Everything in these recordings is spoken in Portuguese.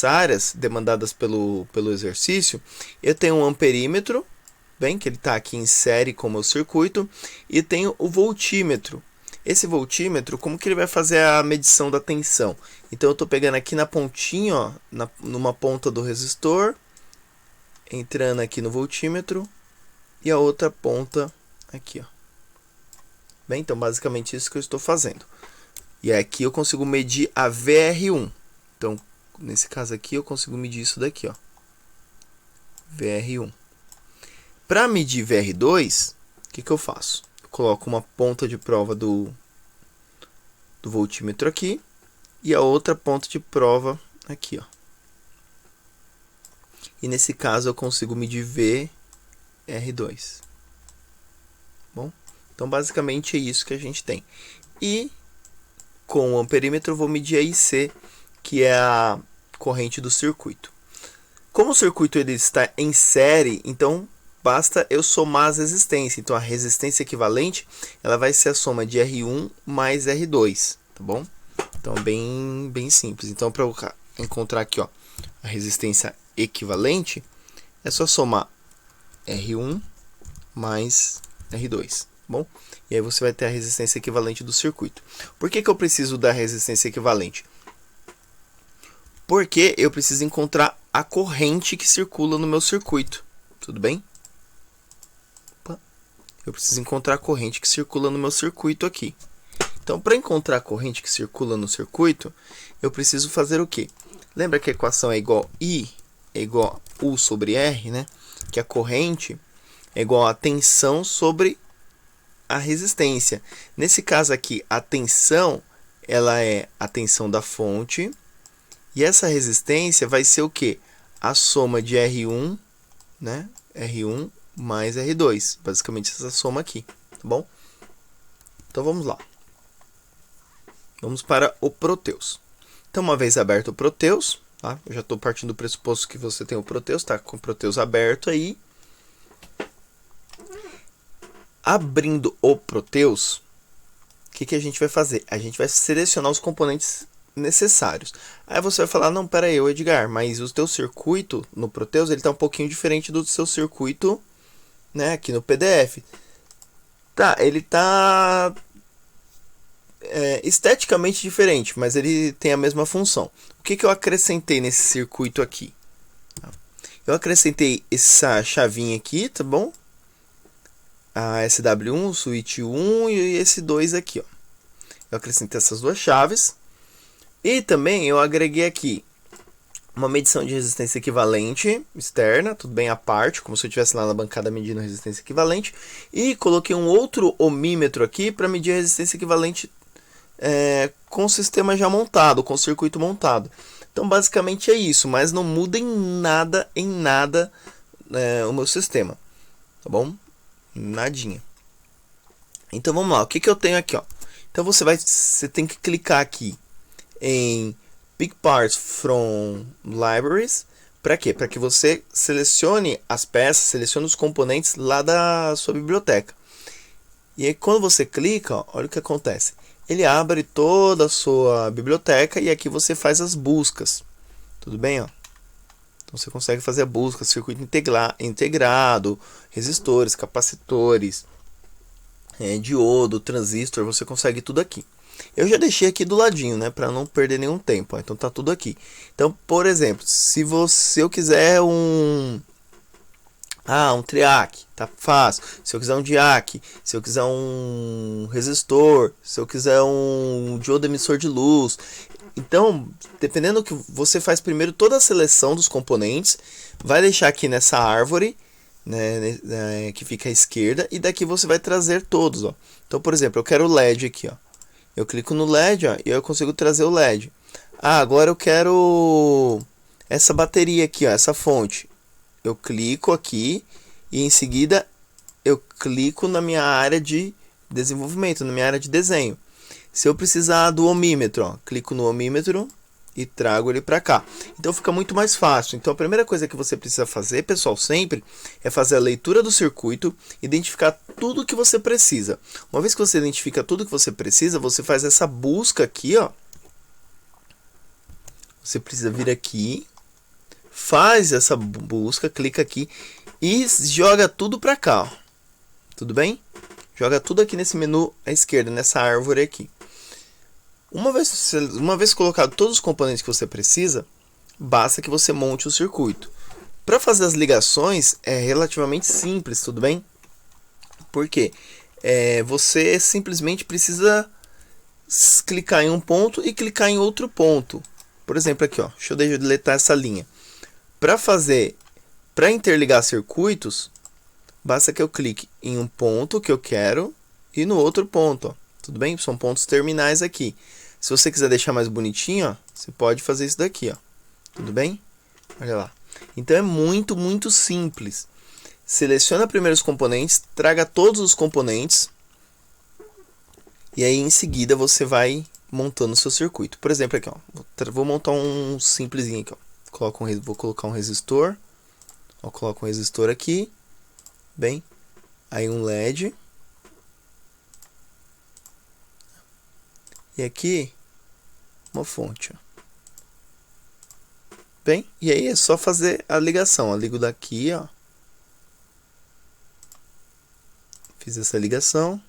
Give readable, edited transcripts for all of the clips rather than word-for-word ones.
áreas demandadas pelo exercício, eu tenho um amperímetro, bem, que ele está aqui em série com o meu circuito, e tenho o voltímetro. Esse voltímetro, como que ele vai fazer a medição da tensão? Então eu estou pegando aqui na pontinha, ó, numa ponta do resistor, entrando aqui no voltímetro, e a outra ponta aqui, ó. Bem, então basicamente isso que eu estou fazendo. E aqui eu consigo medir a VR1. Então, nesse caso aqui, eu consigo medir isso daqui, ó. VR1. Para medir VR2, o que eu faço? Eu coloco uma ponta de prova do voltímetro aqui e a outra ponta de prova aqui, ó. E nesse caso eu consigo medir VR2. Bom, então basicamente é isso que a gente tem. E com o amperímetro eu vou medir a IC, que é a corrente do circuito. Como o circuito ele está em série, então basta eu somar as resistências. Então a resistência equivalente ela vai ser a soma de R1 mais R2, tá bom? Então bem simples. Então para eu encontrar aqui, ó, a resistência equivalente, é só somar R1 mais R2, tá bom? E aí você vai ter a resistência equivalente do circuito. Por que eu preciso da resistência equivalente? Porque eu preciso encontrar a corrente que circula no meu circuito. Tudo bem? Opa. Eu preciso encontrar a corrente que circula no meu circuito aqui. Então, para encontrar a corrente que circula no circuito, eu preciso fazer o quê? Lembra que a equação é igual a I é igual a U sobre R, né? Que a corrente é igual a tensão sobre a resistência. Nesse caso aqui, a tensão ela é a tensão da fonte. E essa resistência vai ser o quê? A soma de R1, né? R1 mais R2. Basicamente essa soma aqui, tá bom? Então vamos lá. Vamos para o Proteus. Então uma vez aberto o Proteus, tá? Eu já estou partindo do pressuposto que você tem o Proteus, tá? Com o Proteus aberto aí. Abrindo o Proteus, o que a gente vai fazer? A gente vai selecionar os componentes necessários. Aí você vai falar, não, pera aí, Edgar, mas o teu circuito no Proteus, ele tá um pouquinho diferente do seu circuito, né, aqui no PDF. Tá, ele tá esteticamente diferente, mas ele tem a mesma função. O que eu acrescentei nesse circuito aqui? Eu acrescentei essa chavinha aqui, tá bom? A SW1, o switch 1 e esse 2 aqui, ó. Eu acrescentei essas duas chaves. E também eu agreguei aqui uma medição de resistência equivalente externa, tudo bem à parte, como se eu estivesse lá na bancada medindo resistência equivalente. E coloquei um outro ohmímetro aqui para medir a resistência equivalente com o sistema já montado, com o circuito montado. Então basicamente é isso, mas não muda em nada o meu sistema, tá bom? Nadinha. Então vamos lá, o que eu tenho aqui, ó? Então você tem que clicar aqui em Pick Parts from Libraries. Para quê? Para que você selecione as peças, selecione os componentes lá da sua biblioteca. E aí quando você clica, ó, olha o que acontece. Ele abre toda a sua biblioteca e aqui você faz as buscas. Tudo bem, ó? Então você consegue fazer a busca, circuito integrado, resistores, capacitores, diodo, transistor, você consegue tudo aqui. Eu já deixei aqui do ladinho, né, para não perder nenhum tempo. Ó, então tá tudo aqui. Então, por exemplo, se eu quiser um triac, tá fácil. Se eu quiser um diac, se eu quiser um resistor, se eu quiser um diodo emissor de luz. Então, dependendo do que você faz primeiro toda a seleção dos componentes, vai deixar aqui nessa árvore, né, que fica à esquerda, e daqui você vai trazer todos, ó. Então, por exemplo, eu quero o LED aqui, ó. Eu clico no LED, ó, e eu consigo trazer o LED. Agora eu quero essa bateria aqui, ó, essa fonte. Eu clico aqui e em seguida eu clico na minha área de desenvolvimento, na minha área de desenho. Se eu precisar do ohmímetro, ó, clico no ohmímetro e trago ele para cá. Então fica muito mais fácil. Então a primeira coisa que você precisa fazer, pessoal, sempre é fazer a leitura do circuito, identificar tudo que você precisa. Uma vez que você identifica tudo que você precisa, você faz essa busca aqui, ó. você precisa vir aqui, faz essa busca, clica aqui e joga tudo para cá, ó. Tudo bem? Joga tudo aqui nesse menu à esquerda, nessa árvore aqui. Uma vez colocado todos os componentes que você precisa, basta que você monte o circuito. Para fazer as ligações é relativamente simples, tudo bem? Por quê? Você simplesmente precisa clicar em um ponto e clicar em outro ponto. Por exemplo, aqui, ó, deixa eu deletar essa linha. Para interligar circuitos, basta que eu clique em um ponto que eu quero e no outro ponto, ó. Tudo bem? São pontos terminais aqui. Se você quiser deixar mais bonitinho, ó, você pode fazer isso daqui, ó. Tudo bem? Olha lá. Então é muito, muito simples. Seleciona primeiro os componentes, traga todos os componentes e aí em seguida você vai montando o seu circuito. Por exemplo, aqui, ó, vou montar um simplesinho aqui, ó. Vou colocar um resistor. Ó, coloco um resistor aqui. Bem, aí um LED. E aqui uma fonte, ó. Bem, e aí é só fazer a ligação. Eu ligo daqui, ó. Fiz essa ligação.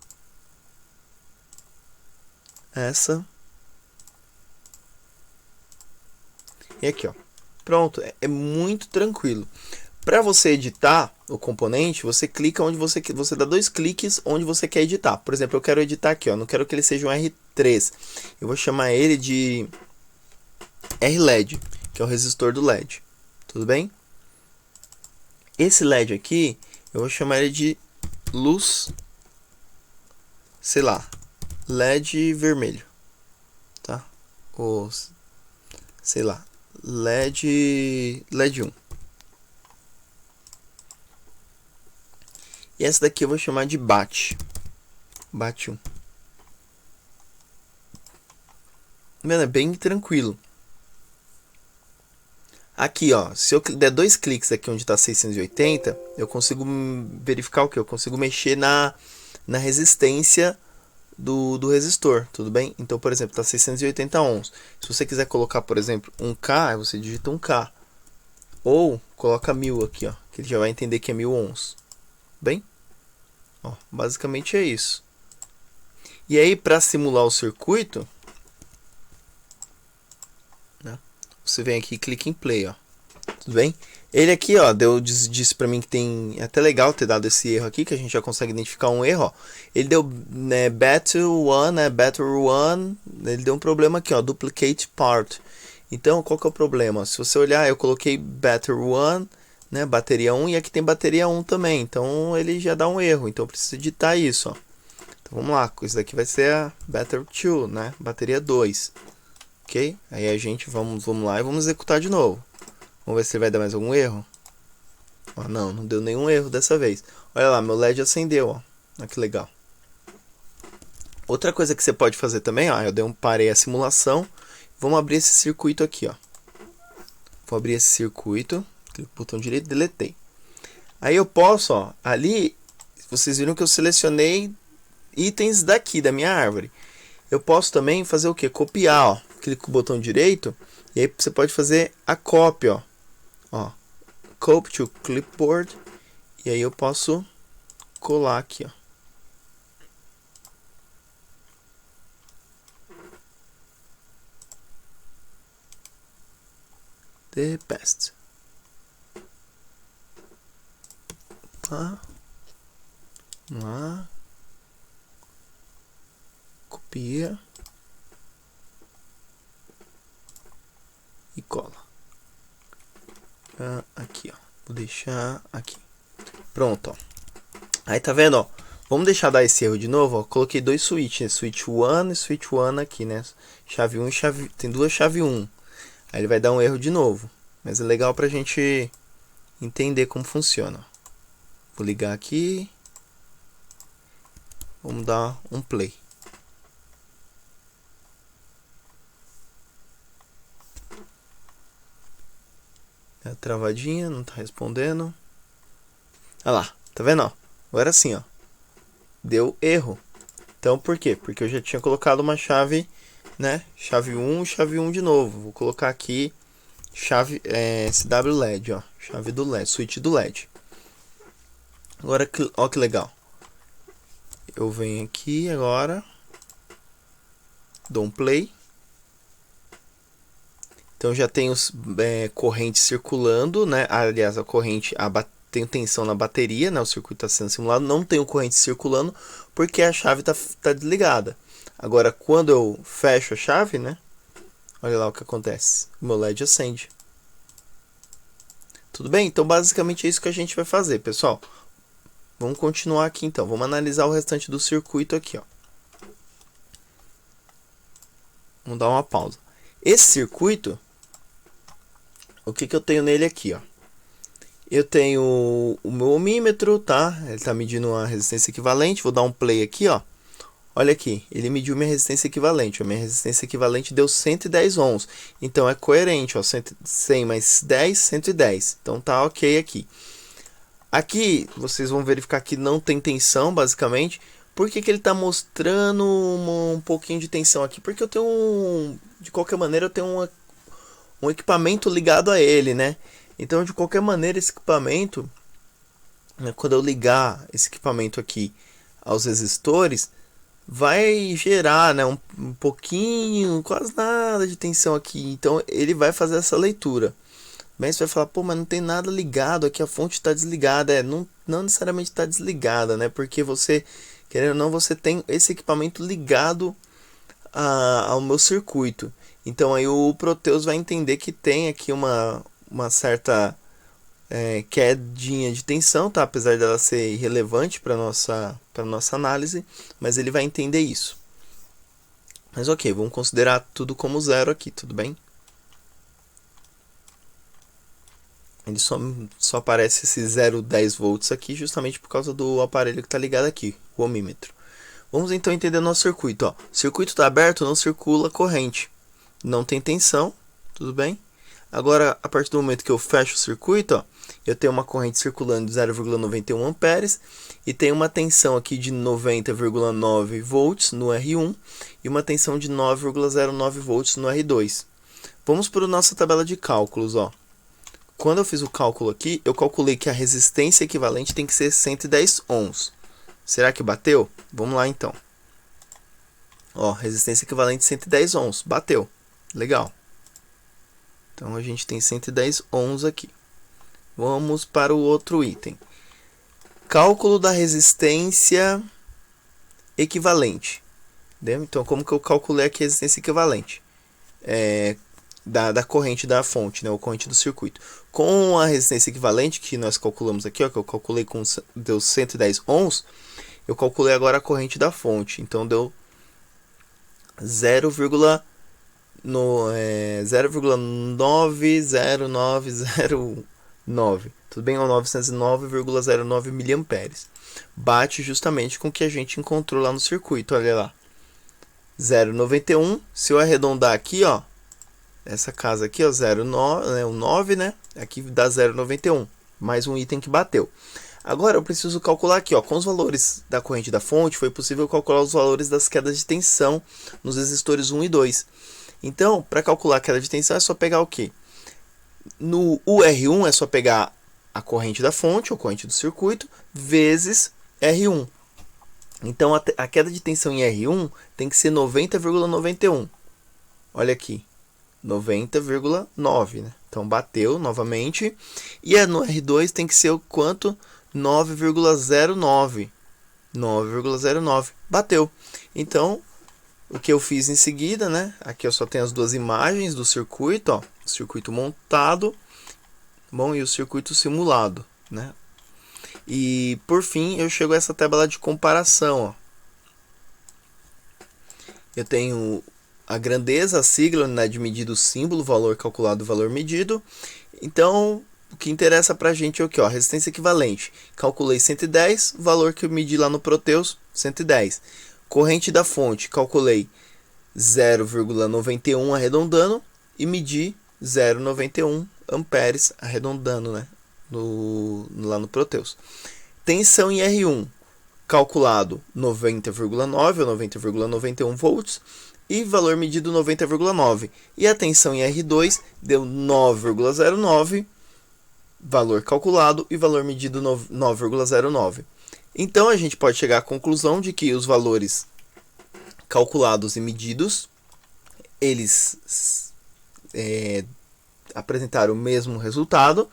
Essa. E aqui, ó. Pronto, é muito tranquilo. Para você editar o componente, você clica onde você dá 2 cliques onde você quer editar. Por exemplo, eu quero editar aqui, ó. Não quero que ele seja um R3. Eu vou chamar ele de RLED, que é o resistor do LED. Tudo bem? Esse LED aqui, eu vou chamar ele de luz, sei lá, LED vermelho, tá? Ou, sei lá, LED 1. E essa daqui eu vou chamar de BAT 1. Mano, é bem tranquilo. Aqui, ó, se eu der 2 cliques aqui onde está 680, eu consigo verificar o que? Eu consigo mexer na resistência do resistor, tudo bem? Então, por exemplo, está 680 ohms. Se você quiser colocar, por exemplo, 1K, você digita 1K. Ou coloca 1000 aqui, ó, que ele já vai entender que é 1000 ohms. Bem? Ó, basicamente é isso. E aí, para simular o circuito, né, você vem aqui e clica em play, ó. Tudo bem? Ele aqui, ó, disse para mim que tem... É até legal ter dado esse erro aqui, que a gente já consegue identificar um erro, ó. Ele deu, né, battery 1, né, battery 1, ele deu um problema aqui, ó, duplicate part. Então, qual que é o problema? Se você olhar, eu coloquei battery 1, né, bateria 1, e aqui tem bateria 1 também. Então, ele já dá um erro. Então, eu preciso editar isso, ó. Então, vamos lá. Isso daqui vai ser a battery 2, né, bateria 2. Ok? Aí a gente, vamos lá e vamos executar de novo. Vamos ver se vai dar mais algum erro. Ó, não deu nenhum erro dessa vez. Olha lá, meu LED acendeu, ó. Olha que legal. Outra coisa que você pode fazer também, ó, parei a simulação. Vamos abrir esse circuito aqui, ó. Vou abrir esse circuito, clico no botão direito, deletei. Aí eu posso, ó, ali, vocês viram que eu selecionei itens daqui, da minha árvore. Eu posso também fazer o que? Copiar, ó. Clico com o botão direito, e aí você pode fazer a cópia, ó. Ó, copy to clipboard, e aí eu posso colar aqui, ó. The best. Opa. Vamos lá. Copia. E cola. Aqui, ó. Vou deixar aqui. Pronto, ó. Aí tá vendo, ó. Vamos deixar dar esse erro de novo, ó. Coloquei 2 switches, né? Switch 1 e switch 1 aqui, né? Chave 1 e chave... Tem 2 chave 1. Aí ele vai dar um erro de novo. Mas é legal pra gente entender como funciona. Vou ligar aqui. Vamos dar um play. É travadinha, não tá respondendo. Olha lá, tá vendo, ó? Agora sim, ó. Deu erro. Então por quê? Porque eu já tinha colocado uma chave né? Chave 1, chave 1 de novo. Vou colocar aqui chave SW LED, ó, chave do LED, switch do LED. Agora, ó que legal. Eu venho aqui agora, dou um play. Então já tenho corrente circulando, né? Aliás, a corrente, tem tensão na bateria, né? O circuito está sendo simulado. Não tenho corrente circulando porque a chave tá desligada. Agora, quando eu fecho a chave, né? Olha lá o que acontece. O meu LED acende. Tudo bem? Então, basicamente é isso que a gente vai fazer, pessoal. Vamos continuar aqui, então. Vamos analisar o restante do circuito aqui, ó. Vamos dar uma pausa. Esse circuito, o que eu tenho nele aqui, ó? Eu tenho o meu ohmímetro, tá? Ele está medindo a resistência equivalente. Vou dar um play aqui, ó. Olha aqui, ele mediu minha resistência equivalente. A minha resistência equivalente deu 110 ohms. Então é coerente, ó. 100 mais 10, 110. Então tá ok aqui. Aqui, vocês vão verificar que não tem tensão, basicamente. Por que ele está mostrando um pouquinho de tensão aqui? Porque eu tenho de qualquer maneira, eu tenho um equipamento ligado a ele, né? Então, de qualquer maneira, esse equipamento, né, quando eu ligar esse equipamento aqui aos resistores, vai gerar, né, um pouquinho, quase nada de tensão aqui. Então, ele vai fazer essa leitura. Bem, você vai falar, pô, mas não tem nada ligado aqui, a fonte está desligada. Não necessariamente está desligada, né? Porque você, querendo ou não, você tem esse equipamento ligado ao meu circuito. Então aí o Proteus vai entender que tem aqui uma certa quedinha de tensão, tá? Apesar dela ser irrelevante para nossa análise, mas ele vai entender isso. Mas ok, vamos considerar tudo como zero aqui, tudo bem? Ele só aparece esse 0,10 volts aqui justamente por causa do aparelho que está ligado aqui, o ohmímetro. Vamos então entender nosso circuito. Ó. O circuito está aberto, não circula corrente. Não tem tensão, tudo bem? Agora, a partir do momento que eu fecho o circuito, ó, eu tenho uma corrente circulando de 0,91 amperes e tenho uma tensão aqui de 90,9 volts no R1 e uma tensão de 9,09 volts no R2. Vamos para a nossa tabela de cálculos. Ó. Quando eu fiz o cálculo aqui, eu calculei que a resistência equivalente tem que ser 110 ohms. Será que bateu? Vamos lá então. Ó, resistência equivalente 110 ohms. Bateu. Legal. Então a gente tem 110 ohms aqui. Vamos para o outro item. Cálculo da resistência equivalente. Entendeu? Então como que eu calculei aqui a resistência equivalente? Da corrente da fonte, né, ou corrente do circuito. Com a resistência equivalente que nós calculamos aqui, ó, que eu calculei deu 110 ohms, eu calculei agora a corrente da fonte, então deu 0,90909, tudo bem? Ou 909,09 miliamperes. Bate justamente com o que a gente encontrou lá no circuito, olha lá. 0,91, se eu arredondar aqui, ó, essa casa aqui, ó, 0,9, né, o 9, né? Aqui dá 0,91, mais um item que bateu. Agora eu preciso calcular aqui, ó, com os valores da corrente da fonte, foi possível calcular os valores das quedas de tensão nos resistores 1 e 2. Então, para calcular a queda de tensão é só pegar o quê? No UR1 é só pegar a corrente da fonte, ou corrente do circuito, vezes R1. Então a queda de tensão em R1 tem que ser 90,91. Olha aqui. 90,9, né? Então bateu novamente. E no R2 tem que ser o quanto? 9,09. 9,09. Bateu. Então, o que eu fiz em seguida, né? Aqui eu só tenho as duas imagens do circuito, ó. O circuito montado, bom, e o circuito simulado, né? E por fim, eu chego a essa tabela de comparação, ó. Eu tenho a grandeza, a sigla, unidade de medida, o símbolo, valor calculado, valor medido. Então, o que interessa pra gente é o que? A resistência equivalente. Calculei 110, valor que eu medi lá no Proteus, 110. Corrente da fonte, calculei 0,91 arredondando e medi 0,91 amperes arredondando, né? Lá no Proteus. Tensão em R1, calculado 90,9 ou 90,91 volts. e valor medido 90,9. E a tensão em R2 deu 9,09, valor calculado, e valor medido 9,09. Então a gente pode chegar à conclusão de que os valores calculados e medidos, eles apresentaram o mesmo resultado,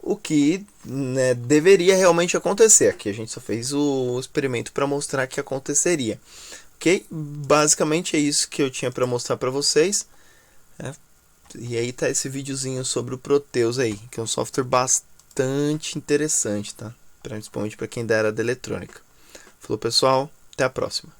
o que, né, deveria realmente acontecer. Aqui a gente só fez o experimento para mostrar que aconteceria. Ok? Basicamente é isso que eu tinha para mostrar para vocês. E aí tá esse videozinho sobre o Proteus aí, que é um software bastante interessante, tá? Principalmente para quem da área da eletrônica. Falou, pessoal, até a próxima.